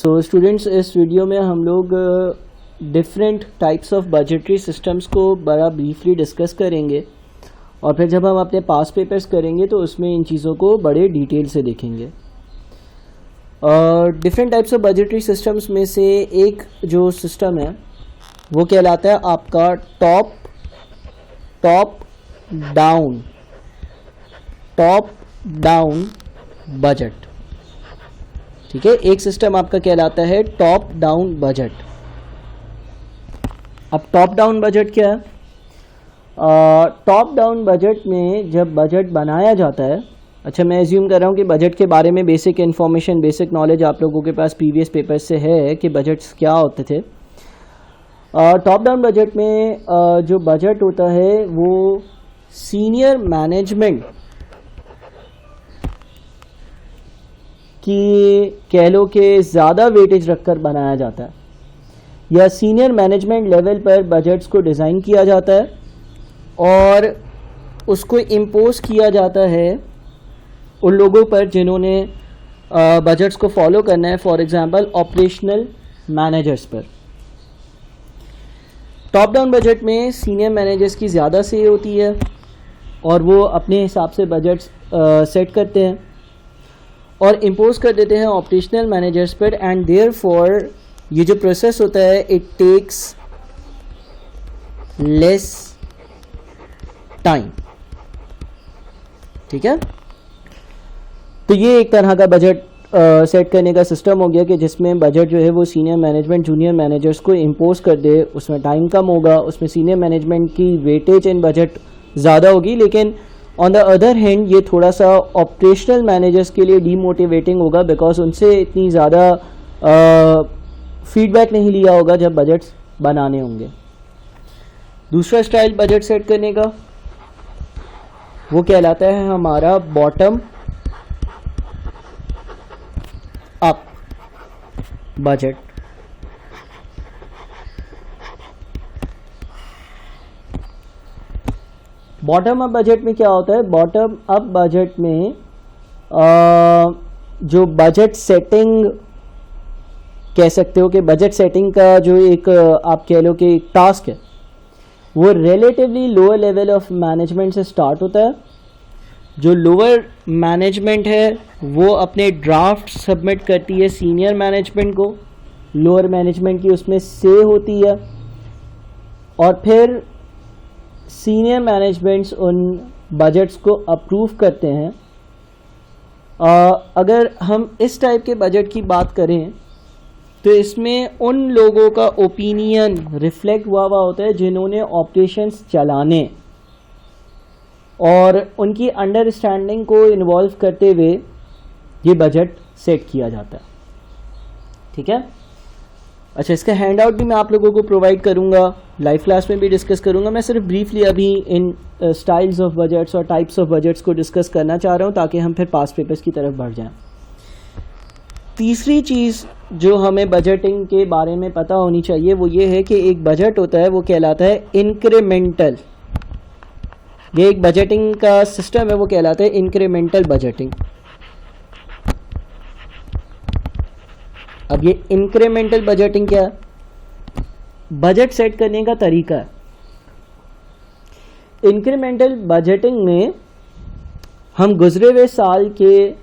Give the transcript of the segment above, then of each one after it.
So students, इस video में हम लोग different types of budgetary systems को बड़ा ब्रीफली डिस्कस करेंगे और फिर जब हम अपने पास पेपर्स करेंगे तो उसमें इन चीज़ों को बड़े डिटेल से देखेंगे। Different types of budgetary systems में से एक जो सिस्टम है वो कहलाता है आपका टॉप डाउन बजट। ठीक है, एक सिस्टम आपका कहलाता है टॉप डाउन बजट। अब टॉप डाउन बजट क्या है? टॉप डाउन बजट में जब बजट बनाया जाता है, अच्छा मैं एज्यूम कर रहा हूँ कि बजट के बारे में बेसिक इन्फॉर्मेशन, बेसिक नॉलेज आप लोगों के पास प्रीवियस पेपर से है कि बजट्स क्या होते थे। टॉप डाउन बजट में जो बजट होता है वो सीनियर मैनेजमेंट कि कह लो कि ज़्यादा वेटेज रखकर बनाया जाता है या सीनियर मैनेजमेंट लेवल पर बजट्स को डिज़ाइन किया जाता है और उसको इम्पोज किया जाता है उन लोगों पर जिन्होंने बजट्स को फॉलो करना है, फॉर एग्जांपल ऑपरेशनल मैनेजर्स पर। टॉप डाउन बजट में सीनियर मैनेजर्स की ज़्यादा से होती है और वो अपने हिसाब से बजट्स सेट करते हैं और इम्पोज कर देते हैं ऑपरेशनल मैनेजर्स पर। एंड देयरफॉर ये जो प्रोसेस होता है इट टेक्स लेस टाइम। ठीक है, तो ये एक तरह का बजट सेट करने का सिस्टम हो गया कि जिसमें बजट जो है वो सीनियर मैनेजमेंट जूनियर मैनेजर्स को इम्पोज कर दे। उसमें टाइम कम होगा, उसमें सीनियर मैनेजमेंट की वेटेज इन बजट ज़्यादा होगी, लेकिन ऑन द अदर हैंड ये थोड़ा सा ऑपरेशनल मैनेजर्स के लिए डीमोटिवेटिंग होगा बिकॉज उनसे इतनी ज़्यादा फीडबैक नहीं लिया होगा जब बजट्स बनाने होंगे। दूसरा स्टाइल बजट सेट करने का वो कहलाता है हमारा bottom up budget. Bottom up budget में क्या होता है? बॉटम अप बजट में जो बजट सेटिंग कह सकते हो कि बजट सेटिंग का जो एक आप कह लो कि एक टास्क है वो relatively lower level of management से स्टार्ट होता है। जो लोअर मैनेजमेंट है वो अपने ड्राफ्ट सबमिट करती है सीनियर मैनेजमेंट को, लोअर मैनेजमेंट की उसमें से होती है और फिर सीनियर मैनेजमेंट्स उन बजट्स को अप्रूव करते हैं। अगर हम इस टाइप के बजट की बात करें तो इसमें उन लोगों का ओपिनियन रिफ्लेक्ट हुआ होता है जिन्होंने ऑपरेशंस चलाने और उनकी अंडरस्टैंडिंग को इन्वॉल्व करते हुए ये बजट सेट किया जाता है। ठीक है, अच्छा इसका हैंड आउट भी मैं आप लोगों को प्रोवाइड करूंगा, लाइव क्लास में भी डिस्कस करूंगा। मैं सिर्फ ब्रीफली अभी इन स्टाइल्स ऑफ बजट्स और टाइप्स ऑफ बजट्स को डिस्कस करना चाह रहा हूं ताकि हम फिर पास पेपर्स की तरफ बढ़ जाएं। तीसरी चीज़ जो हमें बजटिंग के बारे में पता होनी चाहिए वो ये है कि एक बजट होता है वो कहलाता है इंक्रीमेंटल। ये एक बजटिंग का सिस्टम है वो कहलाता है इंक्रीमेंटल बजटिंग। अब ये इंक्रीमेंटल बजटिंग क्या है? बजट सेट करने का तरीका है। इंक्रीमेंटल बजटिंग में हम गुजरे हुए साल के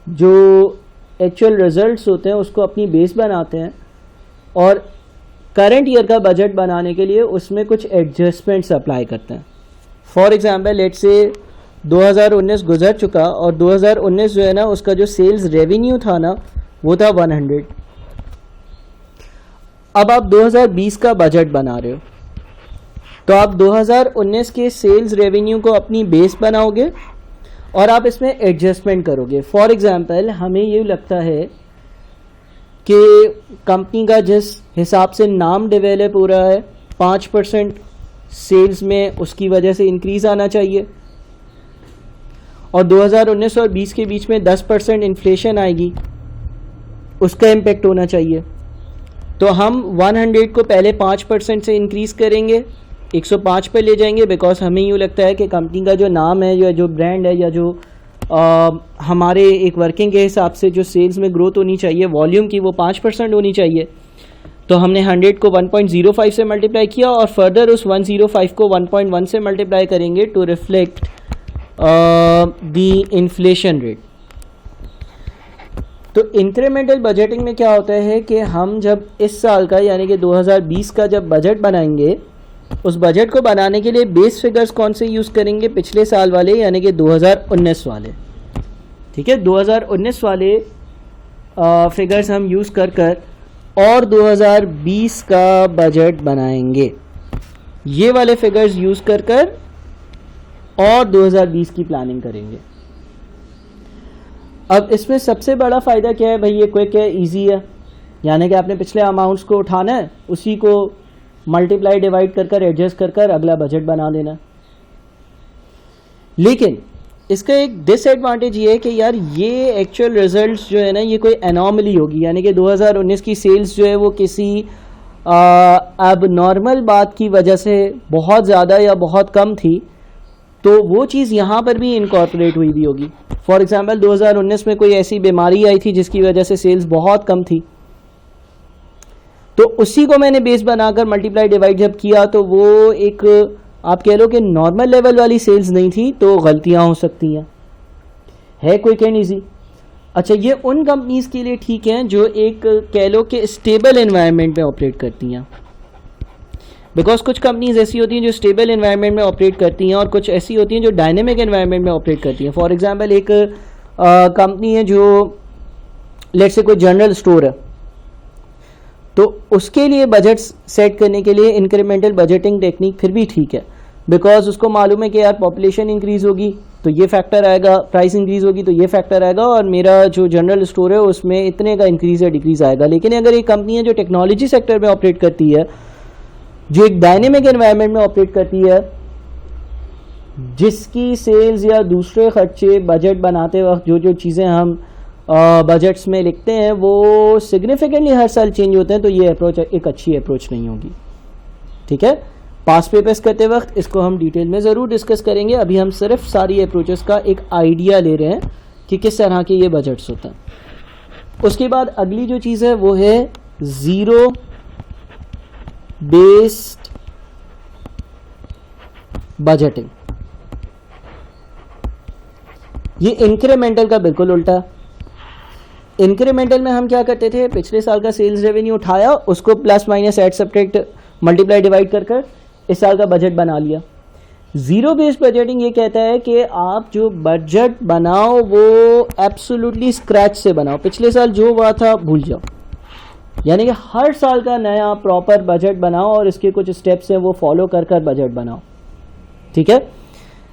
जो एक्चुअल रिजल्ट्स होते हैं उसको अपनी बेस बनाते हैं और करंट ईयर का बजट बनाने के लिए उसमें कुछ एडजस्टमेंट्स अप्लाई करते हैं। फॉर एग्जांपल लेट्स से 2019 गुजर चुका और 2019 जो है ना उसका जो सेल्स रेवेन्यू था ना वो था 100। अब आप 2020 का बजट बना रहे हो तो आप 2019 के सेल्स रेवेन्यू को अपनी बेस बनाओगे और आप इसमें एडजस्टमेंट करोगे। फॉर एग्जांपल हमें ये लगता है कि कंपनी का जिस हिसाब से नाम डेवलप हो रहा है 5% सेल्स में उसकी वजह से इंक्रीज आना चाहिए और 2019 और 20 के बीच में 10% इन्फ्लेशन आएगी, उसका इम्पेक्ट होना चाहिए। तो हम 100 को पहले 5% से इंक्रीज़ करेंगे, 105 पे ले जाएंगे बिकॉज हमें यूँ लगता है कि कंपनी का जो नाम है या जो ब्रांड है या जो हमारे एक वर्किंग के हिसाब से जो सेल्स में ग्रोथ होनी चाहिए वॉल्यूम की वो 5% होनी चाहिए। तो हमने 100 को 1.05 से मल्टीप्लाई किया और फर्दर उस 105 को 1.1 से मल्टीप्लाई करेंगे to reflect the inflation rate. तो इंक्रीमेंटल बजटिंग में क्या होता है कि हम जब इस साल का यानी कि 2020 का जब बजट बनाएंगे, उस बजट को बनाने के लिए बेस फिगर्स कौन से यूज़ करेंगे? पिछले साल वाले यानी कि 2019 वाले। ठीक है, 2019 वाले फिगर्स हम यूज़ कर और 2020 का बजट बनाएंगे। ये वाले फिगर्स यूज़ कर और 2020 की प्लानिंग करेंगे। अब इसमें सबसे बड़ा फ़ायदा क्या है भाई? ये क्विक है, इजी है, यानी कि आपने पिछले अमाउंट्स को उठाना है, उसी को मल्टीप्लाई डिवाइड कर एडजस्ट कर अगला बजट बना देना। लेकिन इसका एक डिसएडवांटेज ये है कि यार ये एक्चुअल रिजल्ट्स जो है ना, ये कोई एनॉमली होगी, यानी कि 2019 की सेल्स जो है वो किसी अब नॉर्मल बात की वजह से बहुत ज़्यादा या बहुत कम थी, तो वो चीज़ यहाँ पर भी इनकॉर्पोरेट हुई भी होगी। फॉर एग्जांपल 2019 में कोई ऐसी बीमारी आई थी जिसकी वजह से सेल्स बहुत कम थी, तो उसी को मैंने बेस बनाकर मल्टीप्लाई डिवाइड जब किया तो वो एक आप कह लो कि नॉर्मल लेवल वाली सेल्स नहीं थी, तो गलतियाँ हो सकती हैं। है क्विक एंड ईजी। अच्छा, ये उन कंपनीज़ के लिए ठीक है जो एक कह लो कि स्टेबल एनवायरनमेंट में ऑपरेट करती हैं, बिकॉज कुछ कंपनीज ऐसी होती हैं जो स्टेबल एनवायरनमेंट में ऑपरेट करती हैं और कुछ ऐसी होती हैं जो डायनेमिक एनवायरनमेंट में ऑपरेट करती हैं। फॉर एग्जांपल एक कंपनी है जो लेट्स से कोई जनरल स्टोर है, तो उसके लिए बजट सेट करने के लिए इंक्रीमेंटल बजटिंग टेक्निक फिर भी ठीक है, बिकॉज उसको मालूम है कि यार पॉपुलेशन इंक्रीज होगी तो ये फैक्टर आएगा, प्राइस इंक्रीज होगी तो ये फैक्टर आएगा, और मेरा जो जनरल स्टोर है उसमें इतने का इंक्रीज या डिक्रीज आएगा। लेकिन अगर एक कंपनी है जो टेक्नोलॉजी सेक्टर में ऑपरेट करती है, जो एक डायनेमिक एनवायरनमेंट में ऑपरेट करती है, जिसकी सेल्स या दूसरे खर्चे बजट बनाते वक्त जो जो चीज़ें हम बजट्स में लिखते हैं वो सिग्निफिकेंटली हर साल चेंज होते हैं, तो ये अप्रोच एक अच्छी अप्रोच नहीं होगी। ठीक है, पास पेपर्स करते वक्त इसको हम डिटेल में ज़रूर डिस्कस करेंगे। अभी हम सिर्फ सारी अप्रोचेस का एक आइडिया ले रहे हैं कि किस तरह के ये बजट्स होते हैं। उसके बाद अगली जो चीज़ है वो है ज़ीरो बेस्ड बजटिंग। ये इंक्रीमेंटल का बिल्कुल उल्टा। इंक्रीमेंटल में हम क्या करते थे? पिछले साल का सेल्स रेवेन्यू उठाया, उसको plus minus add subtract multiply divide कर इस साल का बजट बना लिया। जीरो बेस्ड बजटिंग ये कहता है कि आप जो बजट बनाओ वो एब्सोल्युटली स्क्रैच से बनाओ, पिछले साल जो हुआ था भूल जाओ, यानी कि हर साल का नया प्रॉपर बजट बनाओ और इसके कुछ स्टेप्स हैं वो फॉलो कर बजट बनाओ। ठीक है,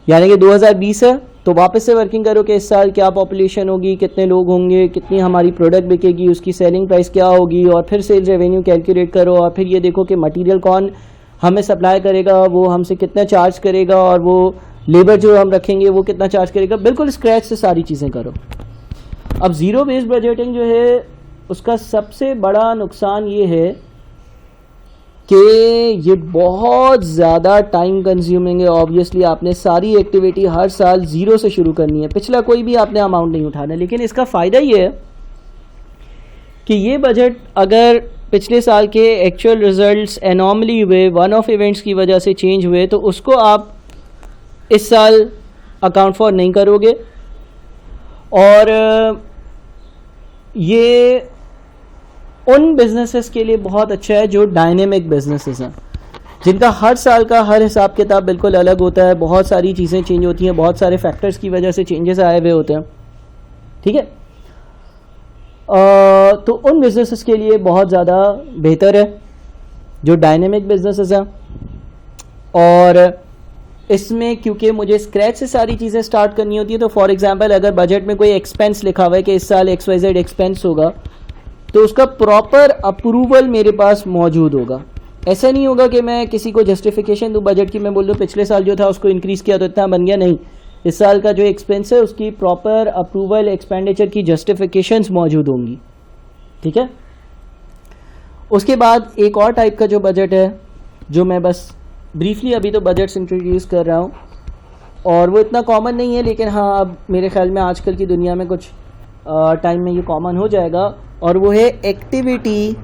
यानी कि 2020 है तो वापस से वर्किंग करो कि इस साल क्या पॉपुलेशन होगी, कितने लोग होंगे, कितनी हमारी प्रोडक्ट बिकेगी, उसकी सेलिंग प्राइस क्या होगी, और फिर सेल्स रेवेन्यू कैलकुलेट करो, और फिर ये देखो कि मटेरियल कौन हमें सप्लाई करेगा, वो हमसे कितना चार्ज करेगा, और वो लेबर जो हम रखेंगे वो कितना चार्ज करेगा। बिल्कुल स्क्रैच से सारी चीज़ें करो। अब ज़ीरो बेस्ड बजटिंग जो है उसका सबसे बड़ा नुकसान ये है कि ये बहुत ज़्यादा टाइम कंज्यूमिंग है। ऑब्वियसली आपने सारी एक्टिविटी हर साल ज़ीरो से शुरू करनी है, पिछला कोई भी आपने अमाउंट नहीं उठाना। लेकिन इसका फ़ायदा ये है कि ये बजट अगर पिछले साल के एक्चुअल रिजल्ट्स एनॉमली हुए, वन ऑफ इवेंट्स की वजह से चेंज हुए, तो उसको आप इस साल अकाउंट फॉर नहीं करोगे। और ये उन बिजनेसेस के लिए बहुत अच्छा है जो डायनेमिक बिजनेसेस हैं, जिनका हर साल का हर हिसाब किताब बिल्कुल अलग होता है, बहुत सारी चीज़ें चेंज होती हैं, बहुत सारे फैक्टर्स की वजह से चेंजेस आए हुए होते हैं। ठीक है, तो उन बिजनेसेस के लिए बहुत ज़्यादा बेहतर है जो डायनेमिक बिजनेसेस हैं। और इसमें क्योंकि मुझे स्क्रैच से सारी चीज़ें स्टार्ट करनी होती है, तो फॉर एग्जांपल अगर बजट में कोई एक्सपेंस लिखा हुआ है कि इस साल XYZ एक्सपेंस होगा, तो उसका प्रॉपर अप्रूवल मेरे पास मौजूद होगा। ऐसा नहीं होगा कि मैं किसी को जस्टिफिकेशन दूँ बजट की, मैं बोल दूँ पिछले साल जो था उसको इंक्रीज़ किया तो इतना बन गया। नहीं, इस साल का जो एक्सपेंस है उसकी प्रॉपर अप्रूवल, एक्सपेंडिचर की जस्टिफिकेशंस मौजूद होंगी। ठीक है, उसके बाद एक और टाइप का जो बजट है, जो मैं बस ब्रीफली अभी तो बजट्स इंट्रोड्यूस कर रहा हूँ, और वो इतना कॉमन नहीं है, लेकिन हाँ अब मेरे ख्याल में आजकल की दुनिया में कुछ टाइम में ये कॉमन हो जाएगा, और वो है एक्टिविटी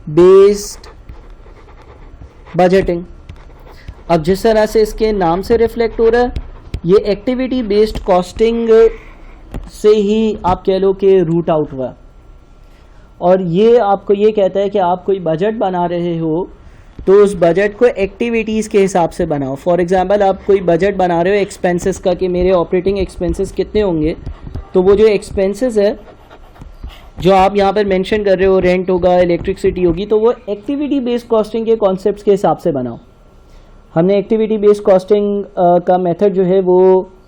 बेस्ड बजटिंग। अब जिस तरह से इसके नाम से रिफ्लेक्ट हो रहा है, ये एक्टिविटी बेस्ड कॉस्टिंग से ही आप कह लो कि रूट आउट हुआ, और ये आपको ये कहता है कि आप कोई बजट बना रहे हो तो उस बजट को एक्टिविटीज़ के हिसाब से बनाओ। फॉर एग्जांपल आप कोई बजट बना रहे हो एक्सपेंसेस का कि मेरे ऑपरेटिंग एक्सपेंसेस कितने होंगे, तो वो जो एक्सपेंसेस है जो आप यहाँ पर मेंशन कर रहे हो, रेंट होगा, इलेक्ट्रिसिटी होगी, तो वो एक्टिविटी बेस्ड कॉस्टिंग के कॉन्सेप्ट्स के हिसाब से बनाओ। हमने एक्टिविटी बेस्ड कॉस्टिंग का मेथड जो है वो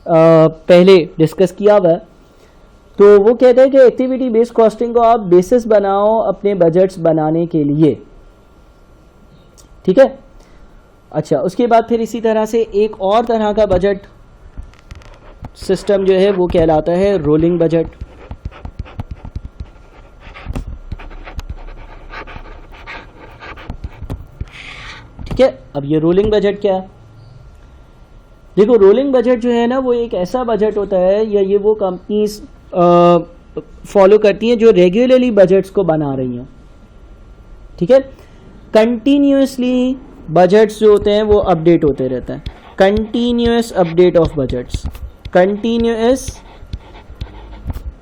पहले डिस्कस किया हुआ है। तो वो कहता है कि एक्टिविटी बेस्ड कॉस्टिंग को आप बेसिस बनाओ अपने बजट्स बनाने के लिए, ठीक है। अच्छा, उसके बाद फिर इसी तरह से एक और तरह का बजट सिस्टम जो है वो कहलाता है रोलिंग बजट। ठीक है, अब ये रोलिंग बजट क्या है? देखो, रोलिंग बजट जो है ना वो एक ऐसा बजट होता है, या ये वो कंपनीज फॉलो करती हैं जो रेगुलरली बजट्स को बना रही हैं। ठीक है, कंटिन्यूसली बजट्स जो होते हैं वो अपडेट होते रहते हैं। Continuous update of budgets, continuous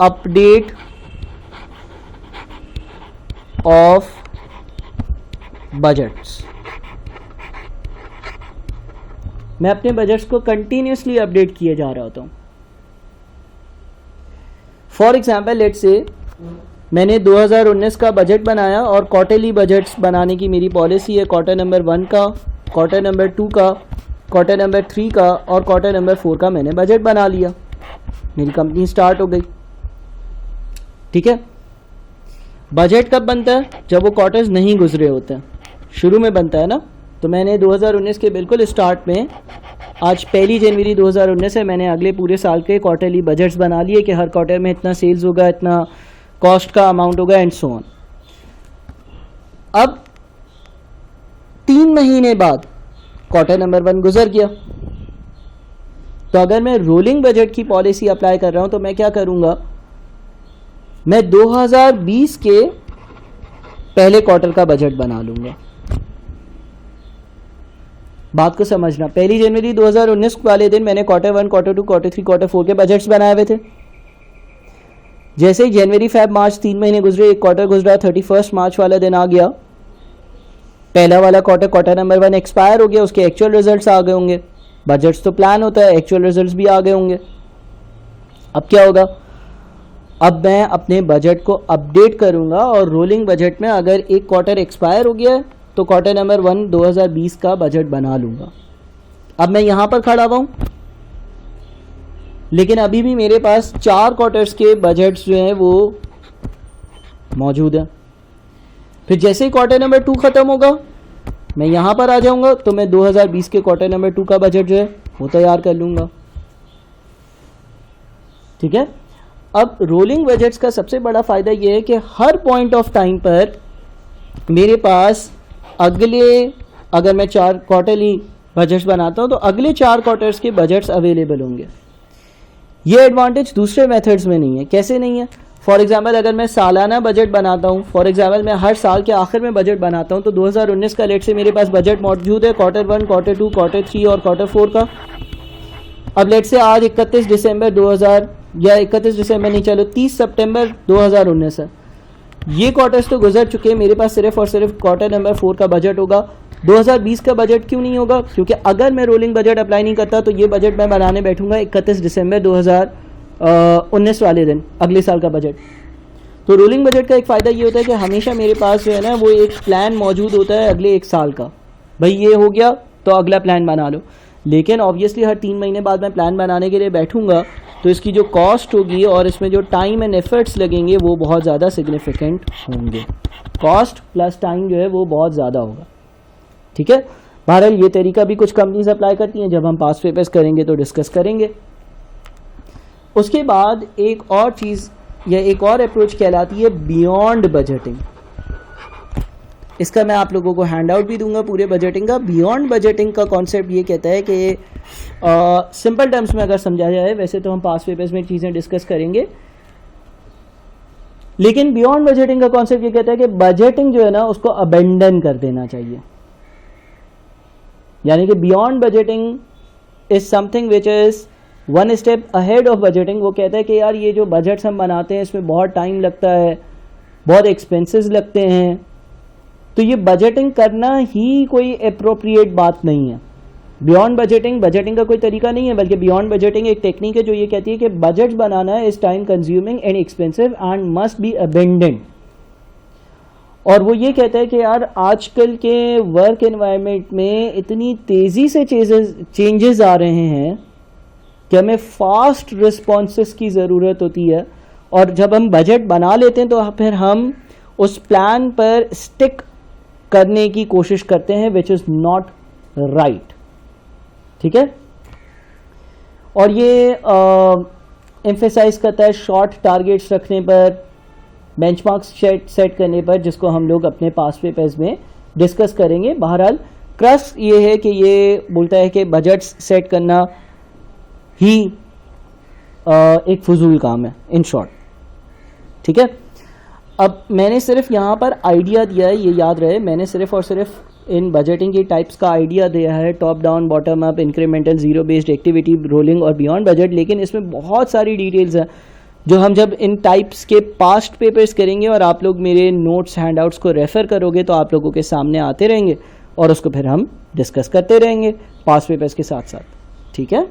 update of budgets. मैं अपने बजट्स को कंटिन्यूसली अपडेट किए जा रहा होता हूँ। फॉर एग्जाम्पल लेट्स से मैंने 2019 का बजट बनाया, और क्वार्टरली बजट्स बनाने की मेरी पॉलिसी है। क्वार्टर नंबर 1 का, क्वार्टर नंबर 2 का, क्वार्टर नंबर 3 का और क्वार्टर नंबर 4 का मैंने बजट बना लिया। मेरी कंपनी स्टार्ट हो गई। ठीक है, बजट कब बनता है? जब वो क्वार्टर्स नहीं गुजरे होते हैं, शुरू में बनता है ना। तो मैंने 2019 के बिल्कुल स्टार्ट में, आज 1 जनवरी 2019 है, मैंने अगले पूरे साल के क्वार्टरली बजट्स बना लिए कि हर क्वार्टर में इतना सेल्स होगा, इतना कॉस्ट का अमाउंट होगा एंड सो ऑन। अब 3 महीने बाद क्वार्टर नंबर 1 गुजर गया, तो अगर मैं रोलिंग बजट की पॉलिसी अप्लाई कर रहा हूं तो मैं क्या करूंगा? मैं 2020 के पहले क्वार्टर का बजट बना लूंगा। बात को समझना, 1 जनवरी 2019 वाले दिन मैंने क्वार्टर 1, क्वार्टर 2, क्वार्टर 3, क्वार्टर 4 के बजट्स बनाए हुए थे। जैसे ही जनवरी, फेब, मार्च 3 महीने गुजरे, एक क्वार्टर गुजरा, 31 मार्च वाला दिन आ गया, पहला वाला क्वार्टर, क्वार्टर नंबर 1 एक्सपायर हो गया, उसके एक्चुअल रिजल्ट्स आ गए होंगे। बजट्स तो प्लान होता है, एक्चुअल रिजल्ट्स भी आ गए होंगे। अब क्या होगा? अब मैं अपने बजट को अपडेट करूंगा, और रोलिंग बजट में अगर एक क्वार्टर एक्सपायर हो गया तो क्वार्टर नंबर 1 2020 का बजट बना लूंगा। अब मैं यहां पर खड़ा हुआ हूं, लेकिन अभी भी मेरे पास 4 क्वार्टर्स के बजट्स जो हैं वो मौजूद हैं। फिर जैसे ही क्वार्टर नंबर 2 खत्म होगा, मैं यहां पर आ जाऊंगा, तो मैं 2020 के क्वार्टर नंबर 2 का बजट जो है वो तैयार कर लूंगा। ठीक है, अब रोलिंग बजट्स का सबसे बड़ा फायदा यह है कि हर पॉइंट ऑफ टाइम पर मेरे पास अगर मैं 4 क्वार्टरली बजट्स बनाता हूं तो अगले 4 क्वार्टर्स के बजट्स अवेलेबल होंगे। ये एडवांटेज दूसरे मेथड्स में नहीं है। कैसे नहीं है? फॉर एग्जांपल अगर मैं सालाना बजट बनाता हूँ, फॉर एग्जांपल मैं हर साल के आखिर में बजट बनाता हूँ, तो 2019 का लेट से मेरे पास बजट मौजूद है, क्वार्टर 1, क्वार्टर 2, क्वार्टर 3 और क्वार्टर 4 का। अब लेट से आज 31 दिसंबर 2000 या 31 दिसंबर नहीं, चलो 30 सितंबर 2019 है। ये क्वार्टर्स तो गुजर चुके हैं, मेरे पास सिर्फ और सिर्फ क्वार्टर नंबर 4 का बजट होगा। 2020 का बजट क्यों नहीं होगा? क्योंकि अगर मैं रोलिंग बजट अप्लाई नहीं करता तो ये बजट मैं बनाने बैठूंगा 31 दिसंबर 2019 वाले दिन, अगले साल का बजट। तो रोलिंग बजट का एक फ़ायदा ये होता है कि हमेशा मेरे पास जो है ना वो एक प्लान मौजूद होता है अगले 1 साल का। भाई ये हो गया तो अगला प्लान बना लो। लेकिन ऑब्वियसली हर 3 महीने बाद मैं प्लान बनाने के लिए बैठूंगा तो इसकी जो कॉस्ट होगी और इसमें जो टाइम एंड एफर्ट्स लगेंगे वो बहुत ज़्यादा सिग्निफिकेंट होंगे। कॉस्ट प्लस टाइम जो है वो बहुत ज़्यादा होगा। ठीक है, बहरहाल ये तरीका भी कुछ कंपनीज अप्लाई करती हैं, जब हम पास पेपर्स करेंगे तो डिस्कस करेंगे। उसके बाद एक और चीज़ या एक और अप्रोच कहलाती है बियॉन्ड बजटिंग। इसका मैं आप लोगों को हैंड आउट भी दूंगा पूरे बजटिंग का। बियॉन्ड बजटिंग का कॉन्सेप्ट ये कहता है कि सिंपल टर्म्स में अगर समझा जाए, वैसे तो हम पास्ट पेपर्स में चीज़ें डिस्कस करेंगे, लेकिन बियॉन्ड बजटिंग का कॉन्सेप्ट ये कहता है कि बजटिंग जो है ना उसको अबेंडन कर देना चाहिए। यानी कि beyond budgeting is something which is one step ahead of budgeting. वो कहता है कि यार ये जो बजट्स हम बनाते हैं इसमें बहुत टाइम लगता है, बहुत एक्सपेंसेस लगते हैं, तो ये बजटिंग करना ही कोई अप्रोप्रिएट बात नहीं है। बियॉन्ड बजटिंग का कोई तरीका नहीं है, बल्कि बियॉन्ड बजटिंग एक टेक्निक है जो ये कहती है कि budget banana is time consuming and expensive and must be abandoned. और वो ये कहता है कि यार आजकल के वर्क एनवायरनमेंट में इतनी तेज़ी से चेंजेस आ रहे हैं कि हमें फास्ट रिस्पॉन्सेस की ज़रूरत होती है, और जब हम बजट बना लेते हैं तो फिर हम उस प्लान पर स्टिक करने की कोशिश करते हैं, विच इज़ नॉट राइट। ठीक है, और ये एम्फेसाइज करता है शॉर्ट टारगेट्स रखने पर, बेंचमार्क्स सेट करने पर, जिसको हम लोग अपने पास्ट पेपर्स में डिस्कस करेंगे। बहरहाल क्रक्स ये है कि ये बोलता है कि बजट्स सेट करना ही एक फजूल काम है, इन शॉर्ट। ठीक है, अब मैंने सिर्फ यहाँ पर आइडिया दिया है, ये याद रहे, मैंने सिर्फ और सिर्फ इन बजटिंग की टाइप्स का आइडिया दिया है, top down, bottom up, incremental, zero based, activity, rolling और बियॉन्ड बजट। लेकिन इसमें बहुत सारी डिटेल्स हैं जो हम जब इन टाइप्स के पास्ट पेपर्स करेंगे और आप लोग मेरे नोट्स हैंडआउट्स को रेफ़र करोगे तो आप लोगों के सामने आते रहेंगे और उसको फिर हम डिस्कस करते रहेंगे पास्ट पेपर्स के साथ साथ। ठीक है।